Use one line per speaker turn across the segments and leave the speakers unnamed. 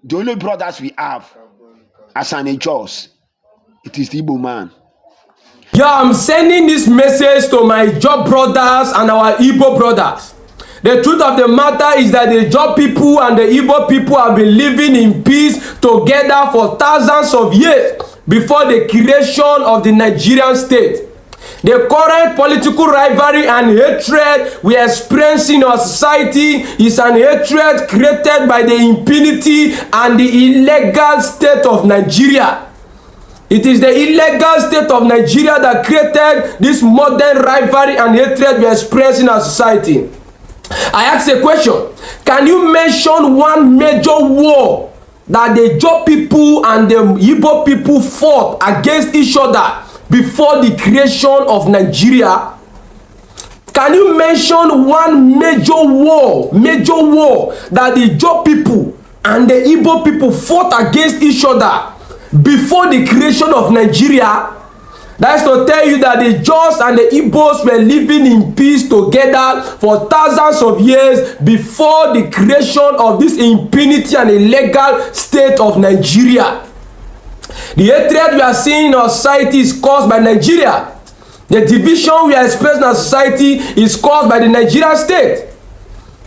The only brothers we have as an Ijaws, it is the Igbo man.
Yeah, I'm sending this message to my Ijaw brothers and our Igbo brothers. The truth of the matter is that the Ijaw people and the Igbo people have been living in peace together for thousands of years before the creation of the Nigerian state. The current political rivalry and hatred we experience in our society is an hatred created by the impunity and the illegal state of Nigeria. It is the illegal state of Nigeria that created this modern rivalry and hatred we experience in our society. I ask a question. Can you mention one major war that the Ijaw people and the Igbo people fought against each other before the creation of Nigeria? Can you mention one major war that the Ijaw people and the Igbo people fought against each other before the creation of Nigeria? That's to tell you that the Ijaws and the Igbos were living in peace together for thousands of years before the creation of this impunity and illegal state of Nigeria. The hatred we are seeing in our society is caused by Nigeria. The division we are experiencing in our society is caused by the Nigerian state.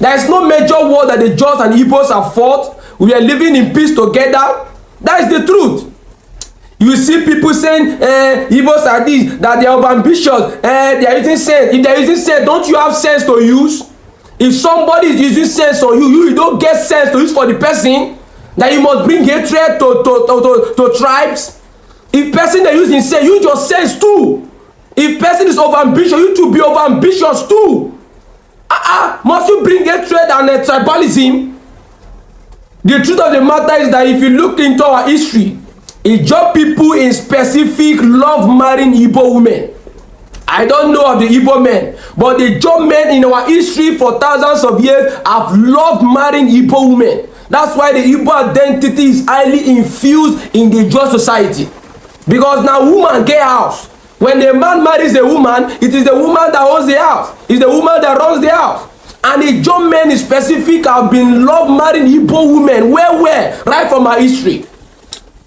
There is no major war that the Ijaws and Igbos have fought. We are living in peace together. That is the truth. You see people saying, Igbos are this, that they are ambitious, they are using sense. If they are using sense, don't you have sense to use? If somebody is using sense on you, you don't get sense to use for the person, that you must bring hatred to tribes. If person is using sense, use your sense too. If person is over ambitious, you too be over ambitious too. Must you bring hatred and tribalism? The truth of the matter is that if you look into our history, Ijaw people in specific love marrying Igbo women. I don't know of the Igbo men, but the Ijaw men in our history for thousands of years have loved marrying Igbo women. That's why the Igbo identity is highly infused in the Ijaw society. Because now woman get house. When the man marries a woman, it is the woman that owns the house. It's the woman that runs the house. And the Ijaw men in specific have been love marrying Igbo women. Where? Right from our history.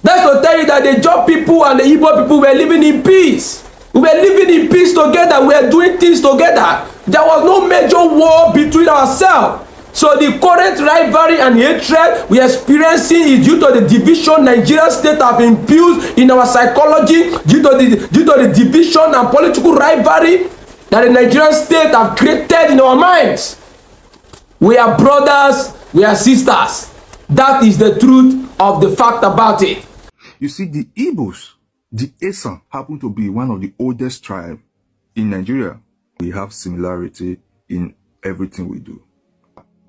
That's to tell you that the Ijaw people and the Igbo people were living in peace. We were living in peace together. We were doing things together. There was no major war between ourselves. So the current rivalry and hatred we are experiencing is due to the division Nigerian state have infused in our psychology, due to the division and political rivalry that the Nigerian state have created in our minds. We are brothers, we are sisters. That is the truth of the fact about it.
You see, the Igbos, the Esan, happen to be one of the oldest tribes in Nigeria. We have similarity in everything we do.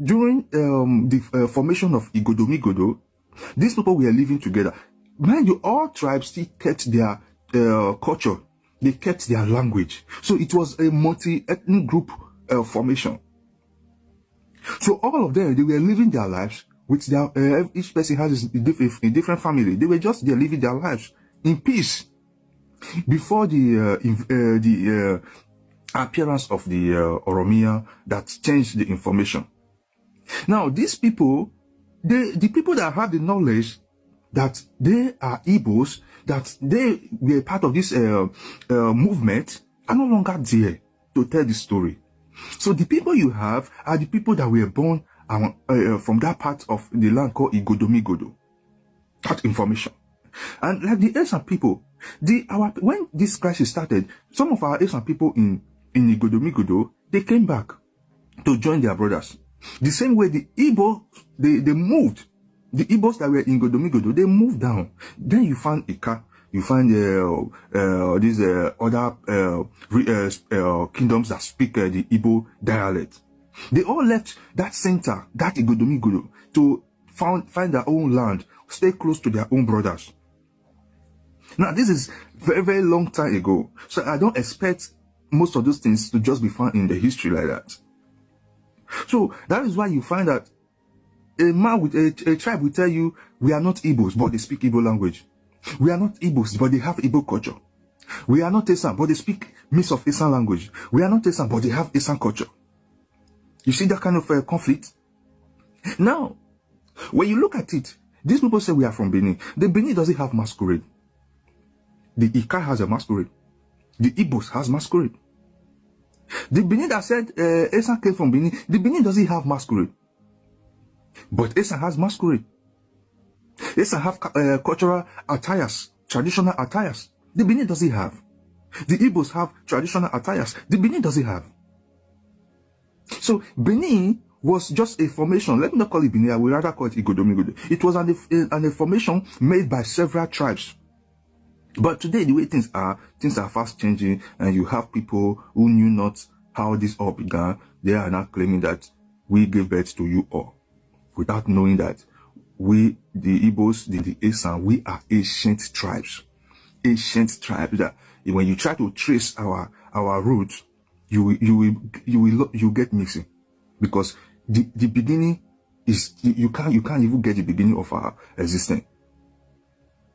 During the formation of Igodomigodo, these people were living together. Mind you, all tribes still kept their culture. They kept their language. So it was a multi-ethnic group formation. So all of them, they were living their lives with their, each person has a different family. They were just there living their lives in peace before the appearance of the Oromia that changed the information. Now, these people, the people that have the knowledge that they are Igbos, that they were part of this movement, are no longer there to tell the story. So the people you have are the people that were born from that part of the land called Igodomigodo. That information. And like the Esan people, when this crisis started, some of our Esan people in Igodomigodo, they came back to join their brothers. The same way the Igbo, they moved. The Igbos that were in Igodomigodo, they moved down. Then you find Ika, you find these other kingdoms that speak the Igbo dialect. They all left that center, that Igodomigodo, to find their own land, stay close to their own brothers. Now, this is very, very long time ago. So I don't expect most of those things to just be found in the history like that. So that is why you find that a man with a tribe will tell you, we are not Igbos, but they speak Igbo language. We are not Igbos, but they have Igbo culture. We are not Esan, but they speak mix of Esan language. We are not Esan, but they have Esan culture. You see that kind of conflict? Now, when you look at it, These people say we are from Benin. The Benin doesn't have masquerade. The Ikwerre has a masquerade. The Igbos has masquerade. The Benin that said Esan came from Benin, the Benin doesn't have masquerade. But Esan has masquerade. Esan have cultural attires, traditional attires. The Benin doesn't have. The Igbos have traditional attires. The Benin doesn't have. So Benin was just a formation. Let me not call it Benin. I would rather call it Igodomigodo. It was a formation made by several tribes. But today, the way things are fast changing, and you have people who knew not how this all began. They are now claiming that we gave birth to you all, without knowing that we, the Igbos, the Esan, we are ancient tribes. Ancient tribes that when you try to trace our roots, you get mixing, because the beginning is you can't even get the beginning of our existence.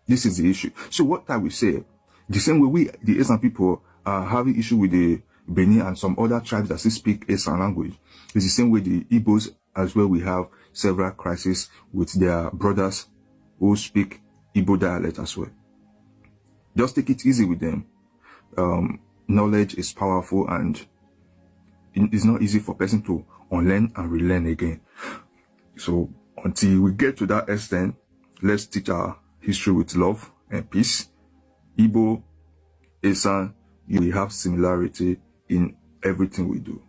This is the issue. So what I will say, the same way we, the Esan people, are having issue with the Benin and some other tribes that still speak Esan language, it's the same way the Igbos as well. We have several crises with their brothers who speak Igbo dialect as well. Just take it easy with them. Knowledge is powerful, and it's not easy for a person to unlearn and relearn again. So until we get to that extent, let's teach our history with love and peace. Igbo, Esan, we have similarity in everything we do.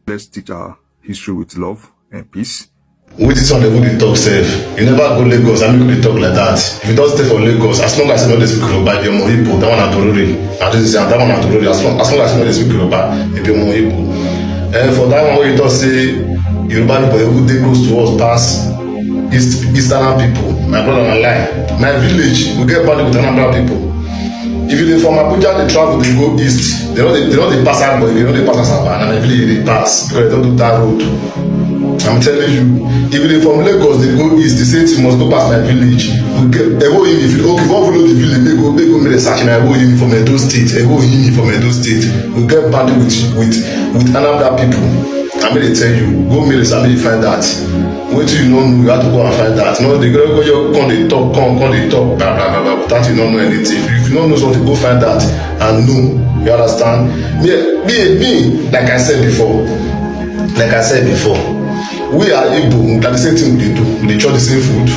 Let's teach our history with love and peace.
With this on the good talk safe. You never go Lagos and make talk like that. If you don't stay for Lagos, as long as you know they speak Yoruba, you're more Igbo. That one at Torori. And this is that one at Torori. As long as you know they speak Yoruba, you're more Igbo. And for that one, where you don't say Yoruba people, they close to us past Eastern people. My brother and lie. My village, we get bad with Anambra people. If you from Abuja, they travel, they go east. They know they pass out, but they know they pass Asaba. And my village, they pass because they don't do that road. I'm telling you, if they from Lagos, they go east. They say you must go past my village. We get if you okay, one follow the village, they go make a search. And I go in from Edo State. I go in from Edo State. We get bad with Anambra people. I mean, they tell you, go make a search, you find that. Wait till you know, you have to go and find that. No, they go come they talk, come they talk, blah blah blah blah. Without you don't know anything. If you don't know something, go find that and know. You understand? Me, like I said before, we are Igbo. That the same thing we do. We chop the same food.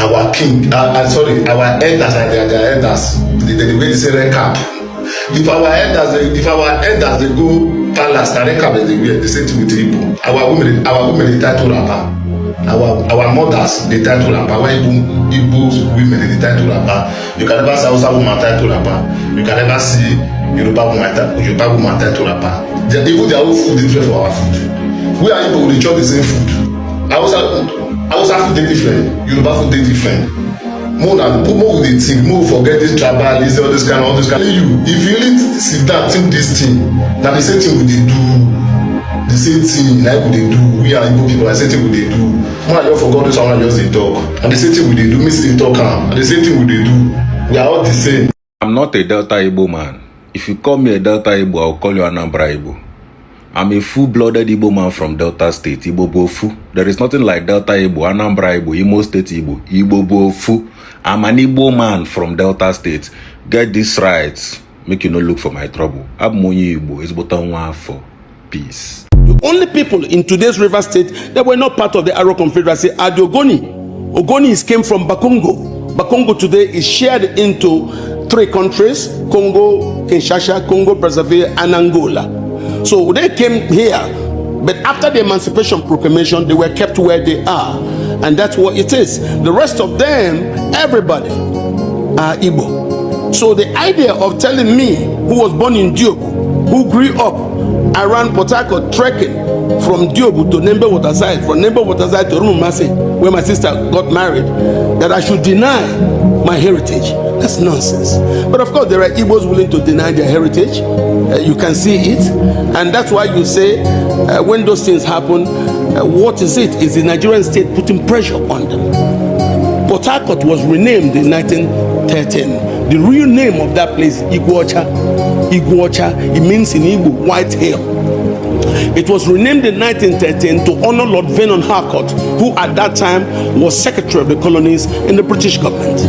Our king, our elders and their elders, the way they say recap. If our elders they go palace, the recap they wear the same thing with the Igbo. Our women they tie to wrapper. Our mothers they tie to wrapper. Why Igbo women they tie to wrapper? You can never see Hausa woman tie to wrapper. You can never see Yoruba woman tie to wrapper. Even their own food is different for our food. We are Igbo, we chop the same food. Hausa food dey different, Yoruba food dey different. More we dey think, more forget this tribalism, all this kind. If you really sit down think this thing, na the same thing we dey do. The same thing like we dey do. We are Igbo people, the same thing we dey do. More I just forgot this one, I just dey talk. And the same thing we dey do, me still talk am. And the same thing we dey do. We are all the same.
I'm not a Delta Igbo man. If you call me a Delta Igbo, I'll call you Anambra Igbo. I'm a full-blooded Igbo man from Delta State, Igbo Bofu. There is nothing like Delta Igbo, Anambra Igbo, Imo State Igbo, Igbo Bofu. I'm an Igbo man from Delta State. Get this right. Make you no look for my trouble. I'm Monyi Igbo. It's button 1 for peace.
The only people in today's River State that were not part of the Aro Confederacy are the Ogoni. Ogonis came from Bakongo. Bakongo today is shared into 3 countries: Congo, Kinshasa, Congo, Brazzaville, and Angola. So they came here, but after the Emancipation Proclamation, they were kept where they are. And that's what it is. The rest of them, everybody, are Igbo. So the idea of telling me, who was born in Diobu, who grew up around Port Harcourt, trekking from Diobu to Nembe Waterside, from Nembe Waterside to Rumumasi, where my sister got married, that I should deny my heritage. That's nonsense. But of course, there are Igbos willing to deny their heritage. You can see it. And that's why you say, when those things happen, what is it? Is the Nigerian state putting pressure on them? Port Harcourt was renamed in 1913. The real name of that place, Ijaw. It means in Igbo, white hill. It was renamed in 1913 to honor Lord Vernon Harcourt, who at that time was Secretary of the Colonies in the British government.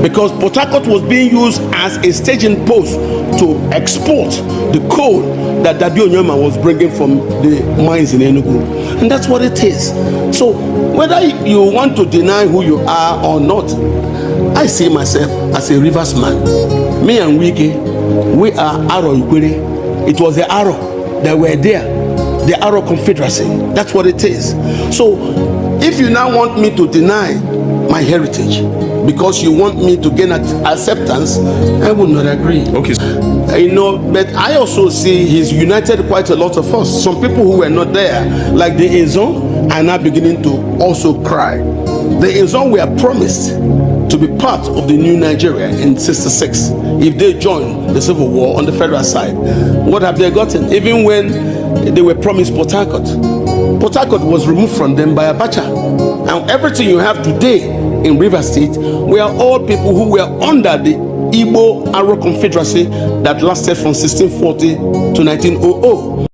Because Port Harcourt was being used as a staging post to export the coal that Daddy Onyema was bringing from the mines in Enugu. And that's what it is. So whether you want to deny who you are or not, I see myself as a Rivers man. Me and Wike, we are Arrow Ikwerre. It was the Arrow that were there, the Arrow Confederacy. That's what it is. So if you now want me to deny my heritage because you want me to gain acceptance, I would not agree.
Okay.
You know, but I also see he's united quite a lot of us. Some people who were not there, like the Izon, are now beginning to also cry. The Izon were promised to be part of the new Nigeria in '66 if they join the civil war on the federal side. What have they gotten? Even when they were promised Port Harcourt, Port Harcourt was removed from them by Abacha. And everything you have today in Rivers State, we are all people who were under the Igbo Arrow Confederacy that lasted from 1640 to 1900.